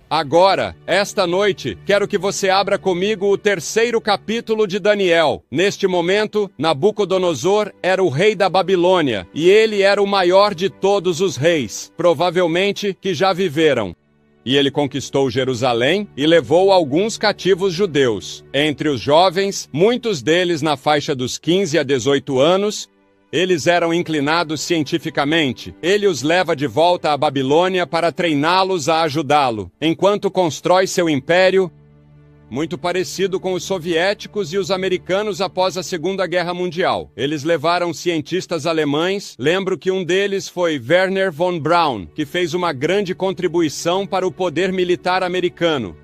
Agora, esta noite, quero que você abra comigo o 3º capítulo de Daniel. Neste momento, Nabucodonosor era o rei da Babilônia, e ele era o maior de todos os reis, provavelmente, que já viveram. E ele conquistou Jerusalém e levou alguns cativos judeus. Entre os jovens, muitos deles na faixa dos 15 a 18 anos, eles eram inclinados cientificamente. Ele os leva de volta à Babilônia para treiná-los a ajudá-lo, enquanto constrói seu império, muito parecido com os soviéticos e os americanos após a Segunda Guerra Mundial. Eles levaram cientistas alemães, lembro que um deles foi Wernher von Braun, que fez uma grande contribuição para o poder militar americano.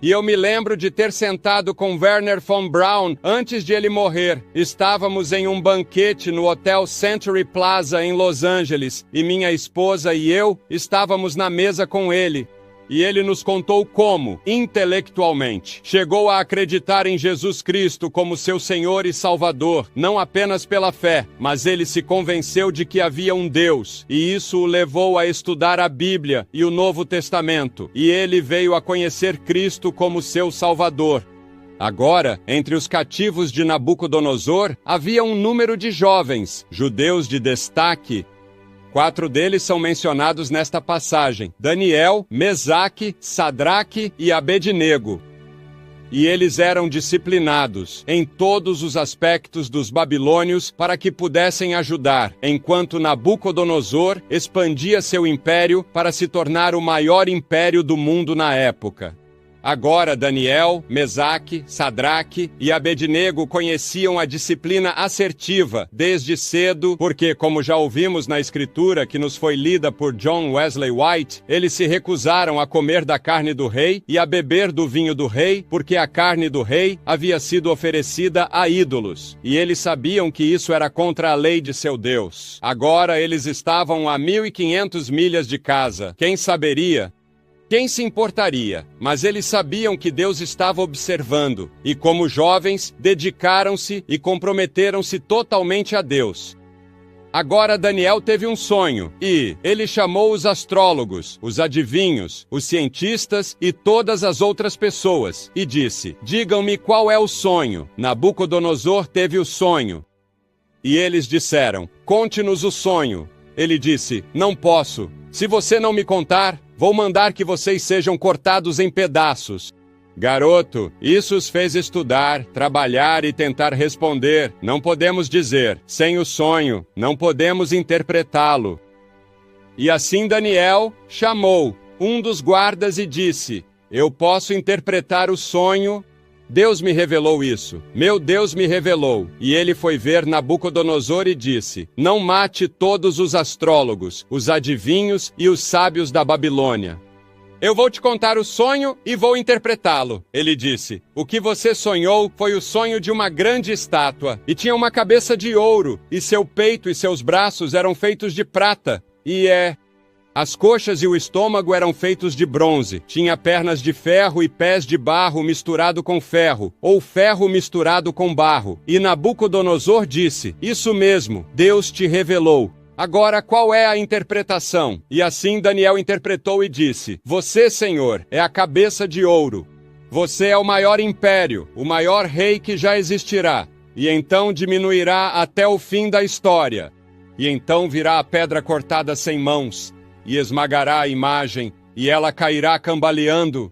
E eu me lembro de ter sentado com Wernher von Braun antes de ele morrer. Estávamos em um banquete no Hotel Century Plaza em Los Angeles, e minha esposa e eu estávamos na mesa com ele. E ele nos contou como, intelectualmente, chegou a acreditar em Jesus Cristo como seu Senhor e Salvador, não apenas pela fé, mas ele se convenceu de que havia um Deus, e isso o levou a estudar a Bíblia e o Novo Testamento, e ele veio a conhecer Cristo como seu Salvador. Agora, entre os cativos de Nabucodonosor, havia um número de jovens, judeus de destaque. 4 deles são mencionados nesta passagem: Daniel, Mesaque, Sadraque e Abednego. E eles eram disciplinados em todos os aspectos dos babilônios para que pudessem ajudar, enquanto Nabucodonosor expandia seu império para se tornar o maior império do mundo na época. Agora Daniel, Mesaque, Sadraque e Abednego conheciam a disciplina assertiva desde cedo, porque, como já ouvimos na escritura que nos foi lida por John Wesley White, eles se recusaram a comer da carne do rei e a beber do vinho do rei, porque a carne do rei havia sido oferecida a ídolos, e eles sabiam que isso era contra a lei de seu Deus. Agora eles estavam a 1.500 milhas de casa. Quem saberia? Quem se importaria? Mas eles sabiam que Deus estava observando, e como jovens, dedicaram-se e comprometeram-se totalmente a Deus. Agora Daniel teve um sonho, e ele chamou os astrólogos, os adivinhos, os cientistas e todas as outras pessoas, e disse: digam-me qual é o sonho. Nabucodonosor teve o sonho. E eles disseram: conte-nos o sonho. Ele disse: não posso. Se você não me contar, vou mandar que vocês sejam cortados em pedaços. Garoto, isso os fez estudar, trabalhar e tentar responder. Não podemos dizer, sem o sonho, não podemos interpretá-lo. E assim Daniel chamou um dos guardas e disse: eu posso interpretar o sonho. Deus me revelou isso. Meu Deus me revelou. E ele foi ver Nabucodonosor e disse: não mate todos os astrólogos, os adivinhos e os sábios da Babilônia. Eu vou te contar o sonho e vou interpretá-lo. Ele disse: o que você sonhou foi o sonho de uma grande estátua, e tinha uma cabeça de ouro, e seu peito e seus braços eram feitos de prata, as coxas e o estômago eram feitos de bronze, tinha pernas de ferro e pés de barro misturado com ferro, ou ferro misturado com barro. E Nabucodonosor disse: isso mesmo, Deus te revelou. Agora qual é a interpretação? E assim Daniel interpretou e disse: você, Senhor, é a cabeça de ouro. Você é o maior império, o maior rei que já existirá, e então diminuirá até o fim da história. E então virá a pedra cortada sem mãos, e esmagará a imagem, e ela cairá cambaleando.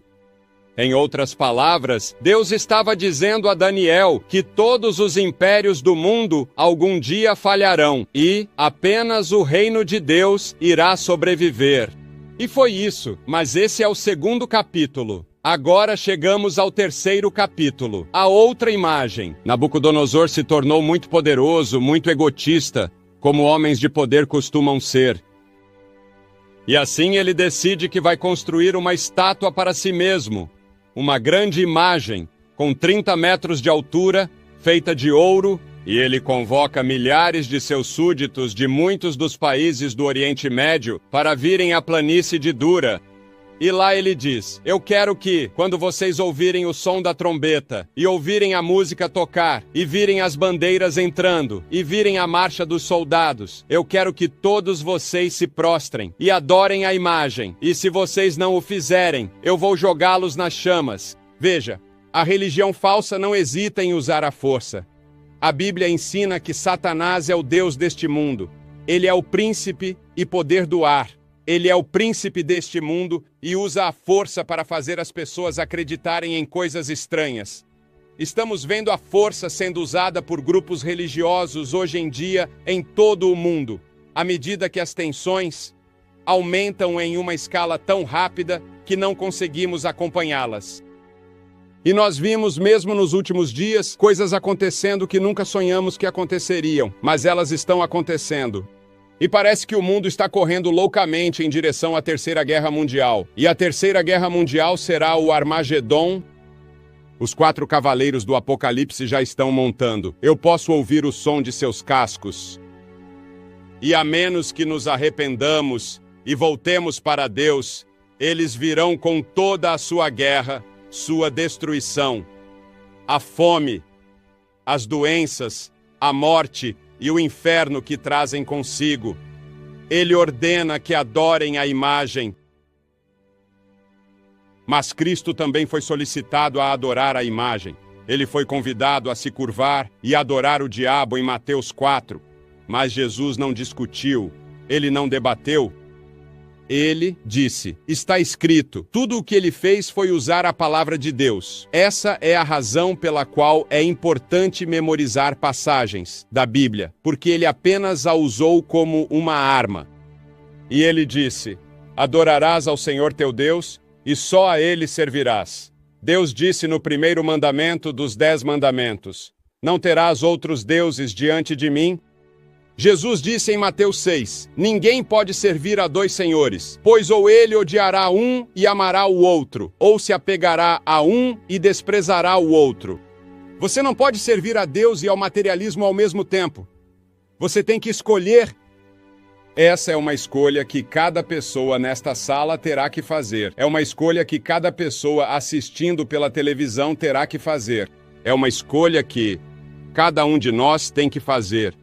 Em outras palavras, Deus estava dizendo a Daniel que todos os impérios do mundo algum dia falharão, e apenas o reino de Deus irá sobreviver. E foi isso, mas esse é o 2º capítulo. Agora chegamos ao 3º capítulo, a outra imagem. Nabucodonosor se tornou muito poderoso, muito egotista, como homens de poder costumam ser. E assim ele decide que vai construir uma estátua para si mesmo, uma grande imagem, com 30 metros de altura, feita de ouro, e ele convoca milhares de seus súditos de muitos dos países do Oriente Médio para virem à planície de Dura. E lá ele diz: eu quero que, quando vocês ouvirem o som da trombeta, e ouvirem a música tocar, e virem as bandeiras entrando, e virem a marcha dos soldados, eu quero que todos vocês se prostrem e adorem a imagem. E se vocês não o fizerem, eu vou jogá-los nas chamas. Veja, a religião falsa não hesita em usar a força. A Bíblia ensina que Satanás é o Deus deste mundo. Ele é o príncipe e poder do ar. Ele é o príncipe deste mundo e usa a força para fazer as pessoas acreditarem em coisas estranhas. Estamos vendo a força sendo usada por grupos religiosos hoje em dia em todo o mundo, à medida que as tensões aumentam em uma escala tão rápida que não conseguimos acompanhá-las. E nós vimos, mesmo nos últimos dias, coisas acontecendo que nunca sonhamos que aconteceriam, mas elas estão acontecendo. E parece que o mundo está correndo loucamente em direção à Terceira Guerra Mundial. E a Terceira Guerra Mundial será o Armagedon. Os 4 cavaleiros do Apocalipse já estão montando. Eu posso ouvir o som de seus cascos. E a menos que nos arrependamos e voltemos para Deus, eles virão com toda a sua guerra, sua destruição, a fome, as doenças, a morte e o inferno que trazem consigo. Ele ordena que adorem a imagem. Mas Cristo também foi solicitado a adorar a imagem. Ele foi convidado a se curvar e adorar o diabo em Mateus 4. Mas Jesus não discutiu, ele não debateu. Ele disse: está escrito. Tudo o que ele fez foi usar a palavra de Deus. Essa é a razão pela qual é importante memorizar passagens da Bíblia, porque ele apenas a usou como uma arma. E ele disse: adorarás ao Senhor teu Deus e só a ele servirás. Deus disse no primeiro mandamento dos 10 mandamentos: não terás outros deuses diante de mim. Jesus disse em Mateus 6, ninguém pode servir a 2 senhores, pois ou ele odiará um e amará o outro, ou se apegará a um e desprezará o outro. Você não pode servir a Deus e ao materialismo ao mesmo tempo. Você tem que escolher. Essa é uma escolha que cada pessoa nesta sala terá que fazer. É uma escolha que cada pessoa assistindo pela televisão terá que fazer. É uma escolha que cada um de nós tem que fazer.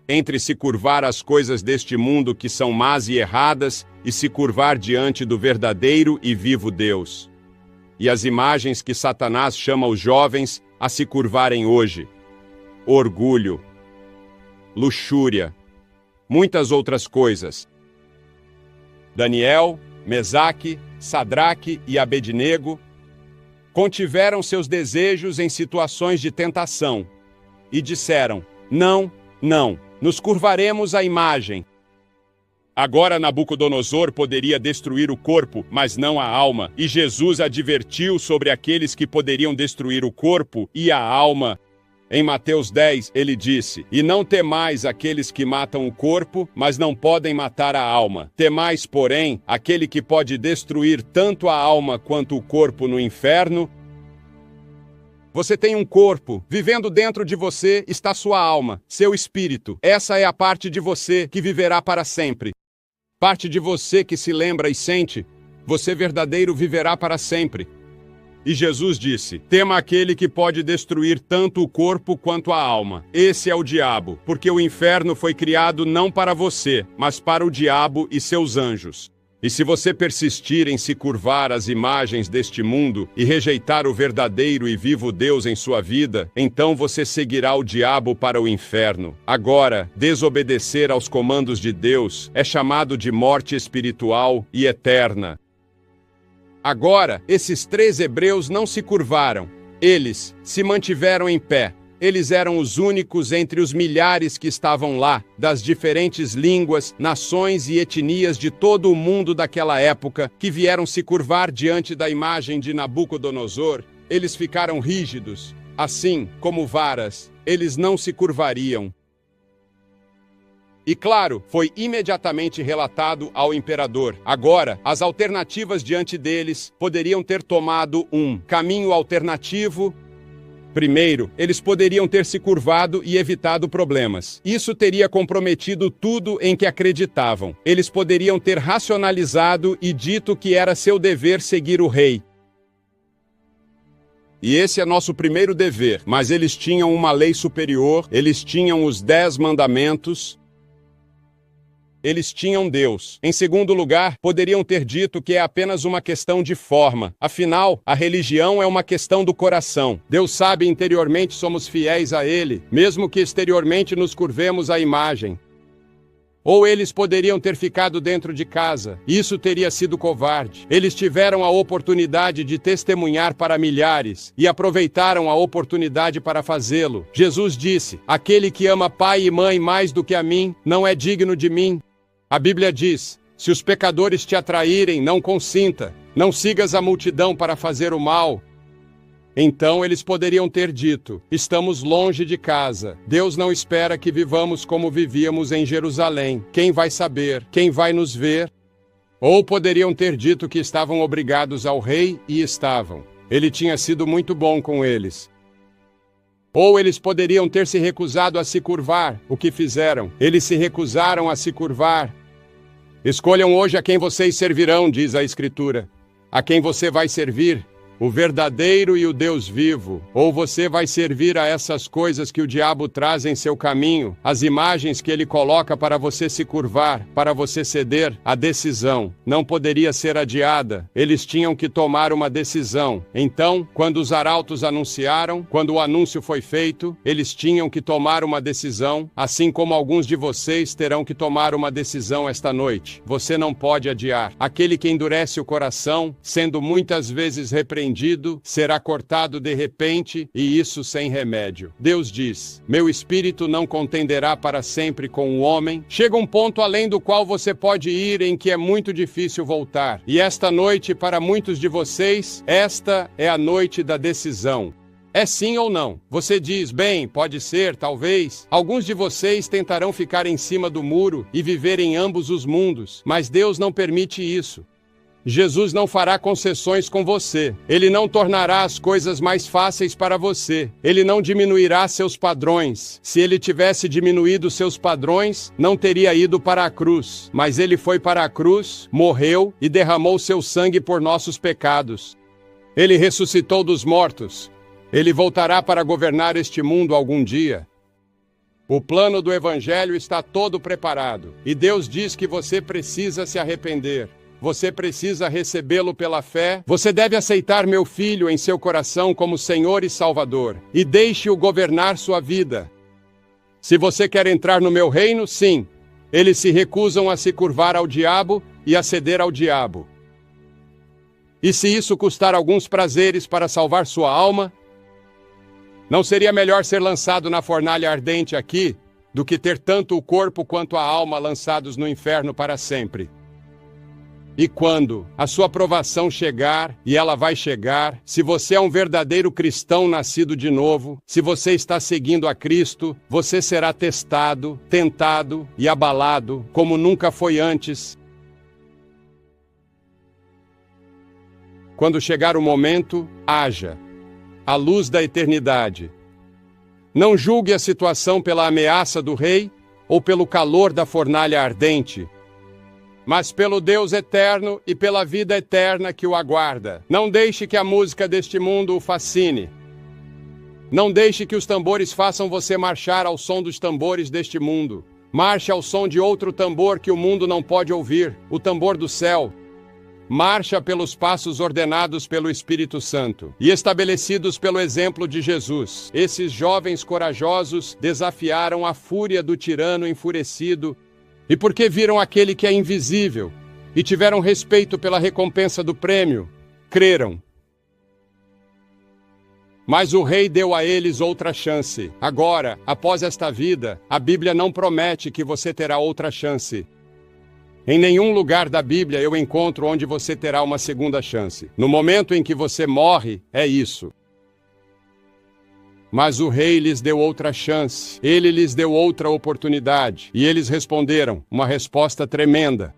Entre se curvar às coisas deste mundo que são más e erradas e se curvar diante do verdadeiro e vivo Deus. E as imagens que Satanás chama os jovens a se curvarem hoje: orgulho, luxúria, muitas outras coisas. Daniel, Mesaque, Sadraque e Abednego contiveram seus desejos em situações de tentação e disseram: não, não. Nos curvaremos à imagem. Agora Nabucodonosor poderia destruir o corpo, mas não a alma, e Jesus advertiu sobre aqueles que poderiam destruir o corpo e a alma. Em Mateus 10, ele disse: e não temais aqueles que matam o corpo, mas não podem matar a alma. Temais, porém, aquele que pode destruir tanto a alma quanto o corpo no inferno. Você tem um corpo, vivendo dentro de você está sua alma, seu espírito. Essa é a parte de você que viverá para sempre. Parte de você que se lembra e sente, você verdadeiro viverá para sempre. E Jesus disse: tema aquele que pode destruir tanto o corpo quanto a alma. Esse é o diabo, porque o inferno foi criado não para você, mas para o diabo e seus anjos. E se você persistir em se curvar às imagens deste mundo e rejeitar o verdadeiro e vivo Deus em sua vida, então você seguirá o diabo para o inferno. Agora, desobedecer aos comandos de Deus é chamado de morte espiritual e eterna. Agora, esses 3 hebreus não se curvaram. Eles se mantiveram em pé. Eles eram os únicos entre os milhares que estavam lá, das diferentes línguas, nações e etnias de todo o mundo daquela época, que vieram se curvar diante da imagem de Nabucodonosor. Eles ficaram rígidos, assim como varas. Eles não se curvariam. E claro, foi imediatamente relatado ao imperador. Agora, as alternativas diante deles poderiam ter tomado um caminho alternativo. Primeiro, eles poderiam ter se curvado e evitado problemas. Isso teria comprometido tudo em que acreditavam. Eles poderiam ter racionalizado e dito que era seu dever seguir o rei. E esse é nosso primeiro dever. Mas eles tinham uma lei superior, eles tinham os 10 mandamentos, eles tinham Deus. Em segundo lugar, poderiam ter dito que é apenas uma questão de forma. Afinal, a religião é uma questão do coração. Deus sabe interiormente somos fiéis a Ele, mesmo que exteriormente nos curvemos à imagem. Ou eles poderiam ter ficado dentro de casa. Isso teria sido covarde. Eles tiveram a oportunidade de testemunhar para milhares e aproveitaram a oportunidade para fazê-lo. Jesus disse: aquele que ama pai e mãe mais do que a mim, não é digno de mim. A Bíblia diz: se os pecadores te atraírem, não consinta. Não sigas a multidão para fazer o mal. Então eles poderiam ter dito: estamos longe de casa. Deus não espera que vivamos como vivíamos em Jerusalém. Quem vai saber? Quem vai nos ver? Ou poderiam ter dito que estavam obrigados ao rei, e estavam. Ele tinha sido muito bom com eles. Ou eles poderiam ter se recusado a se curvar, o que fizeram. Eles se recusaram a se curvar. Escolham hoje a quem vocês servirão, diz a Escritura. A quem você vai servir? O verdadeiro e o Deus vivo. Ou você vai servir a essas coisas que o diabo traz em seu caminho, as imagens que ele coloca para você se curvar, para você ceder. A decisão não poderia ser adiada. Eles tinham que tomar uma decisão. Então, quando os arautos anunciaram, quando o anúncio foi feito, eles tinham que tomar uma decisão, assim como alguns de vocês terão que tomar uma decisão esta noite. Você não pode adiar. Aquele que endurece o coração, sendo muitas vezes repreendido, será cortado de repente, e isso sem remédio. Deus diz: meu espírito não contenderá para sempre com o homem. Chega um ponto além do qual você pode ir em que é muito difícil voltar. E esta noite, para muitos de vocês, esta é a noite da decisão. É sim ou não? Você diz: bem, pode ser, talvez. Alguns de vocês tentarão ficar em cima do muro e viver em ambos os mundos, mas Deus não permite isso. Jesus não fará concessões com você. Ele não tornará as coisas mais fáceis para você. Ele não diminuirá seus padrões. Se ele tivesse diminuído seus padrões, não teria ido para a cruz. Mas ele foi para a cruz, morreu e derramou seu sangue por nossos pecados. Ele ressuscitou dos mortos. Ele voltará para governar este mundo algum dia. O plano do Evangelho está todo preparado. E Deus diz que você precisa se arrepender. Você precisa recebê-lo pela fé. Você deve aceitar meu filho em seu coração como Senhor e Salvador. E deixe-o governar sua vida. Se você quer entrar no meu reino, sim. Eles se recusam a se curvar ao diabo e a ceder ao diabo. E se isso custar alguns prazeres para salvar sua alma, não seria melhor ser lançado na fornalha ardente aqui, do que ter tanto o corpo quanto a alma lançados no inferno para sempre? E quando a sua provação chegar, e ela vai chegar, se você é um verdadeiro cristão nascido de novo, se você está seguindo a Cristo, você será testado, tentado e abalado como nunca foi antes. Quando chegar o momento, haja. À luz da eternidade. Não julgue a situação pela ameaça do rei ou pelo calor da fornalha ardente, mas pelo Deus eterno e pela vida eterna que o aguarda. Não deixe que a música deste mundo o fascine. Não deixe que os tambores façam você marchar ao som dos tambores deste mundo. Marche ao som de outro tambor que o mundo não pode ouvir, o tambor do céu. Marcha pelos passos ordenados pelo Espírito Santo e estabelecidos pelo exemplo de Jesus. Esses jovens corajosos desafiaram a fúria do tirano enfurecido, e porque viram aquele que é invisível e tiveram respeito pela recompensa do prêmio, creram. Mas o rei deu a eles outra chance. Agora, após esta vida, a Bíblia não promete que você terá outra chance. Em nenhum lugar da Bíblia eu encontro onde você terá uma segunda chance. No momento em que você morre, é isso. Mas o rei lhes deu outra chance. Ele lhes deu outra oportunidade. E eles responderam, uma resposta tremenda.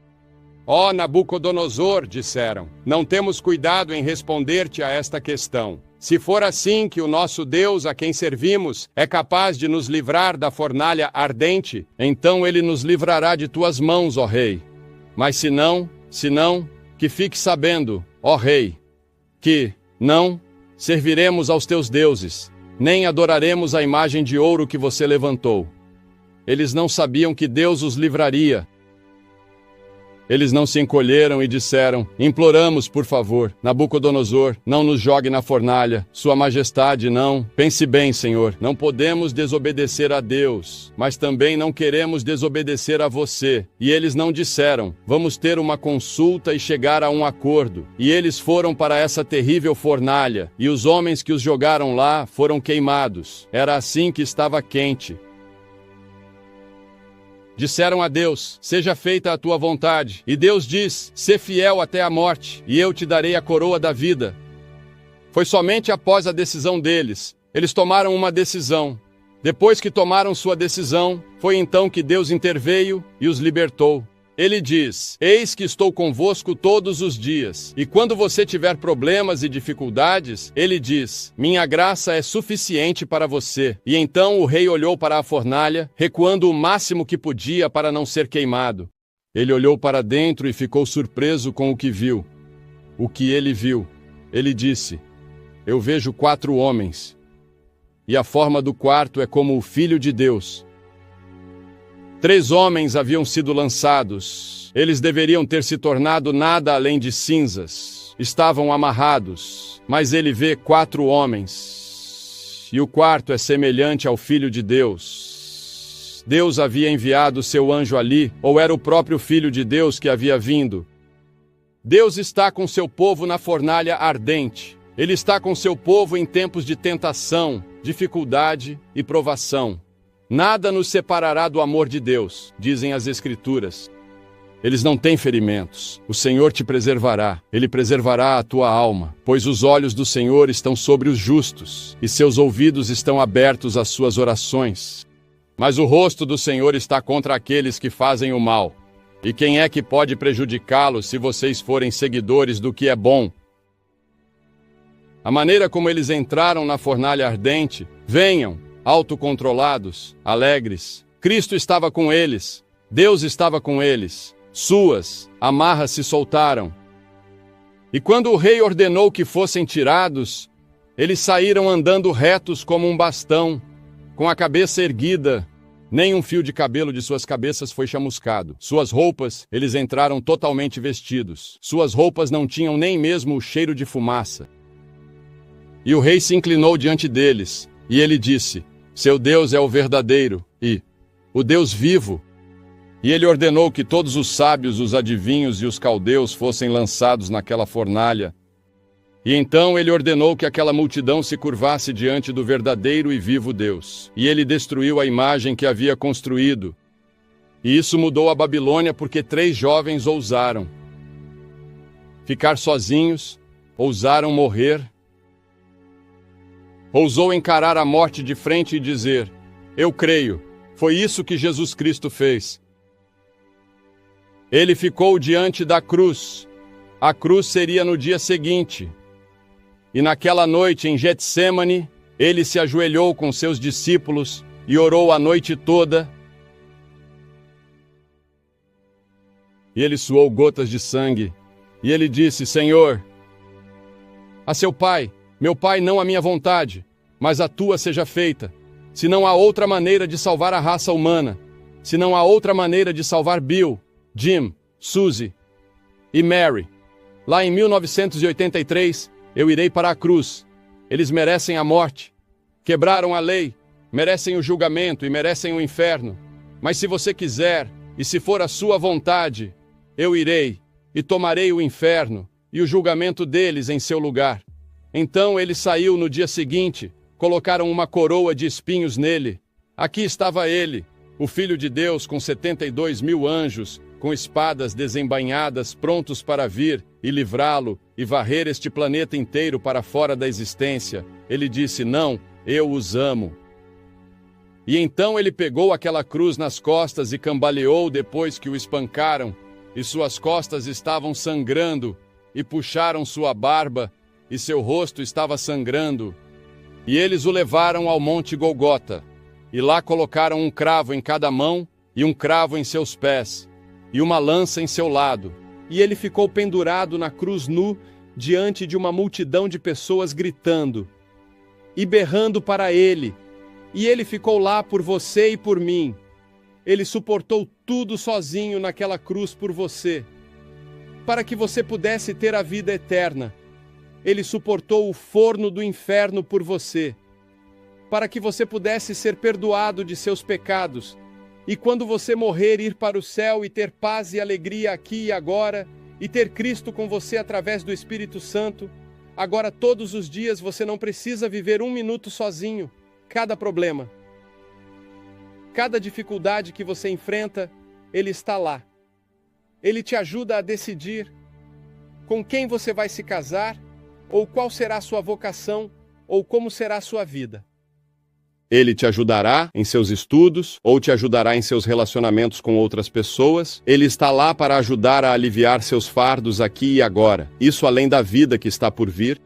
Ó Nabucodonosor, disseram, não temos cuidado em responder-te a esta questão. Se for assim que o nosso Deus, a quem servimos, é capaz de nos livrar da fornalha ardente, então ele nos livrará de tuas mãos, ó rei. Mas se não, que fique sabendo, ó rei, que não serviremos aos teus deuses, nem adoraremos a imagem de ouro que você levantou. Eles não sabiam que Deus os livraria. Eles não se encolheram e disseram: imploramos, por favor, Nabucodonosor, não nos jogue na fornalha. Sua Majestade, não. Pense bem, Senhor, não podemos desobedecer a Deus, mas também não queremos desobedecer a você. E eles não disseram: vamos ter uma consulta e chegar a um acordo. E eles foram para essa terrível fornalha, e os homens que os jogaram lá foram queimados. Era assim que estava quente. Disseram a Deus: seja feita a tua vontade. E Deus diz: sê fiel até a morte, e eu te darei a coroa da vida. Foi somente após a decisão deles. Eles tomaram uma decisão. Depois que tomaram sua decisão, foi então que Deus interveio e os libertou. Ele diz: eis que estou convosco todos os dias. E quando você tiver problemas e dificuldades, ele diz: minha graça é suficiente para você. E então o rei olhou para a fornalha, recuando o máximo que podia para não ser queimado. Ele olhou para dentro e ficou surpreso com o que viu. O que ele viu? Ele disse: eu vejo 4 homens. E a forma do quarto é como o Filho de Deus. 3 homens haviam sido lançados. Eles deveriam ter se tornado nada além de cinzas. Estavam amarrados. Mas ele vê 4 homens. E o quarto é semelhante ao Filho de Deus. Deus havia enviado seu anjo ali, ou era o próprio Filho de Deus que havia vindo? Deus está com seu povo na fornalha ardente. Ele está com seu povo em tempos de tentação, dificuldade e provação. Nada nos separará do amor de Deus, dizem as Escrituras. Eles não têm ferimentos. O Senhor te preservará. Ele preservará a tua alma, pois os olhos do Senhor estão sobre os justos, e seus ouvidos estão abertos às suas orações. Mas o rosto do Senhor está contra aqueles que fazem o mal. E quem é que pode prejudicá-los se vocês forem seguidores do que é bom? A maneira como eles entraram na fornalha ardente, venham, autocontrolados, alegres. Cristo estava com eles. Deus estava com eles. Suas amarras se soltaram. E quando o rei ordenou que fossem tirados, eles saíram andando retos como um bastão, com a cabeça erguida. Nem um fio de cabelo de suas cabeças foi chamuscado. Suas roupas, eles entraram totalmente vestidos. Suas roupas não tinham nem mesmo o cheiro de fumaça. E o rei se inclinou diante deles, e ele disse: seu Deus é o verdadeiro e o Deus vivo. E ele ordenou que todos os sábios, os adivinhos e os caldeus fossem lançados naquela fornalha. E então ele ordenou que aquela multidão se curvasse diante do verdadeiro e vivo Deus. E ele destruiu a imagem que havia construído. E isso mudou a Babilônia porque 3 jovens ousaram ficar sozinhos, ousaram morrer. Ousou encarar a morte de frente e dizer: eu creio, foi isso que Jesus Cristo fez. Ele ficou diante da cruz. A cruz seria no dia seguinte. E naquela noite em Getsêmani, ele se ajoelhou com seus discípulos e orou a noite toda. E ele suou gotas de sangue. E ele disse: Senhor, a seu Pai, meu Pai, não a minha vontade, mas a tua seja feita. Se não há outra maneira de salvar a raça humana, se não há outra maneira de salvar Bill, Jim, Suzy e Mary. Lá em 1983, eu irei para a cruz. Eles merecem a morte. Quebraram a lei, merecem o julgamento e merecem o inferno. Mas se você quiser, e se for a sua vontade, eu irei e tomarei o inferno e o julgamento deles em seu lugar. Então ele saiu no dia seguinte, colocaram uma coroa de espinhos nele. Aqui estava ele, o Filho de Deus com 72 mil anjos, com espadas desembainhadas, prontos para vir e livrá-lo e varrer este planeta inteiro para fora da existência. Ele disse: não, eu os amo. E então ele pegou aquela cruz nas costas e cambaleou depois que o espancaram, e suas costas estavam sangrando, e puxaram sua barba, e seu rosto estava sangrando. E eles o levaram ao monte Golgota, e lá colocaram um cravo em cada mão, e um cravo em seus pés, e uma lança em seu lado. E ele ficou pendurado na cruz nu, diante de uma multidão de pessoas gritando e berrando para ele. E ele ficou lá por você e por mim. Ele suportou tudo sozinho naquela cruz por você, para que você pudesse ter a vida eterna. Ele suportou o forno do inferno por você, para que você pudesse ser perdoado de seus pecados, e quando você morrer, ir para o céu e ter paz e alegria aqui e agora, e ter Cristo com você através do Espírito Santo. Agora, todos os dias, você não precisa viver um minuto sozinho. Cada problema, cada dificuldade que você enfrenta, Ele está lá. Ele te ajuda a decidir com quem você vai se casar, ou qual será a sua vocação, ou como será a sua vida. Ele te ajudará em seus estudos, ou te ajudará em seus relacionamentos com outras pessoas. Ele está lá para ajudar a aliviar seus fardos aqui e agora. Isso além da vida que está por vir.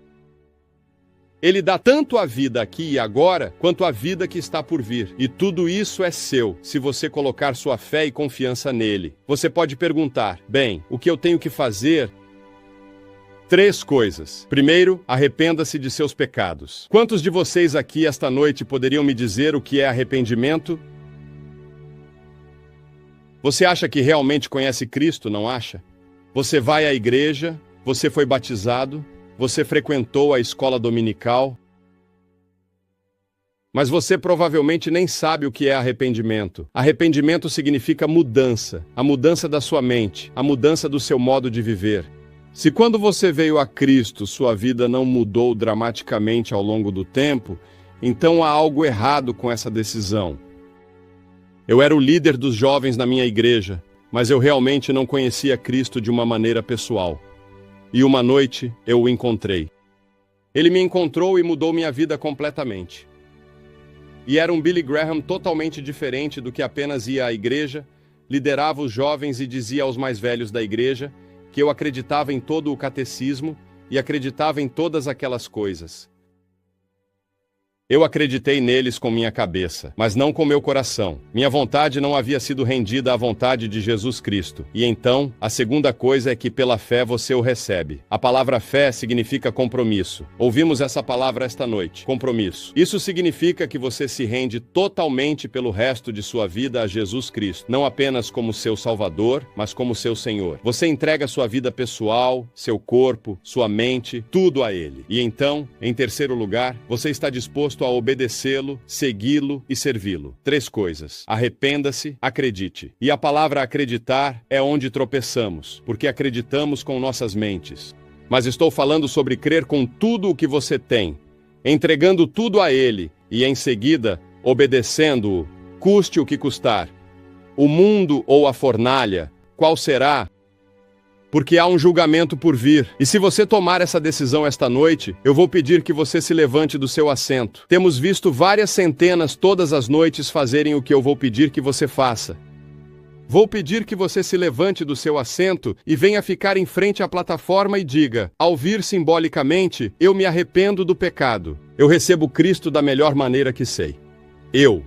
Ele dá tanto a vida aqui e agora, quanto a vida que está por vir. E tudo isso é seu, se você colocar sua fé e confiança nele. Você pode perguntar, bem, o que eu tenho que fazer? 3 coisas. Primeiro, arrependa-se de seus pecados. Quantos de vocês aqui esta noite poderiam me dizer o que é arrependimento? Você acha que realmente conhece Cristo, não acha? Você vai à igreja, você foi batizado, você frequentou a escola dominical, mas você provavelmente nem sabe o que é arrependimento. Arrependimento significa mudança, a mudança da sua mente, a mudança do seu modo de viver. Se quando você veio a Cristo, sua vida não mudou dramaticamente ao longo do tempo, então há algo errado com essa decisão. Eu era o líder dos jovens na minha igreja, mas eu realmente não conhecia Cristo de uma maneira pessoal. E uma noite eu o encontrei. Ele me encontrou e mudou minha vida completamente. E era um Billy Graham totalmente diferente do que apenas ia à igreja, liderava os jovens e dizia aos mais velhos da igreja que eu acreditava em todo o catecismo e acreditava em todas aquelas coisas. Eu acreditei neles com minha cabeça, mas não com meu coração. Minha vontade não havia sido rendida à vontade de Jesus Cristo. E então, a segunda coisa é que pela fé você o recebe. A palavra fé significa compromisso. Ouvimos essa palavra esta noite, compromisso. Isso significa que você se rende totalmente pelo resto de sua vida a Jesus Cristo, não apenas como seu Salvador, mas como seu Senhor. Você entrega sua vida pessoal, seu corpo, sua mente, tudo a Ele. E então, em terceiro lugar, você está disposto a obedecê-lo, segui-lo e servi-lo. 3 coisas. Arrependa-se, acredite. E a palavra acreditar é onde tropeçamos, porque acreditamos com nossas mentes. Mas estou falando sobre crer com tudo o que você tem, entregando tudo a Ele e, em seguida, obedecendo-o, custe o que custar. O mundo ou a fornalha, qual será? Porque há um julgamento por vir. E se você tomar essa decisão esta noite, eu vou pedir que você se levante do seu assento. Temos visto várias centenas todas as noites fazerem o que eu vou pedir que você faça. Vou pedir que você se levante do seu assento e venha ficar em frente à plataforma e diga, ao vir simbolicamente, eu me arrependo do pecado. Eu recebo Cristo da melhor maneira que sei. Eu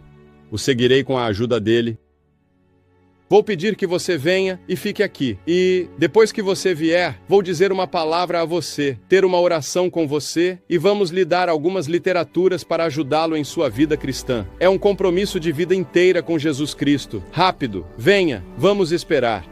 o seguirei com a ajuda dele. Vou pedir que você venha e fique aqui. E, depois que você vier, vou dizer uma palavra a você, ter uma oração com você e vamos lhe dar algumas literaturas para ajudá-lo em sua vida cristã. É um compromisso de vida inteira com Jesus Cristo. Rápido, venha, vamos esperar.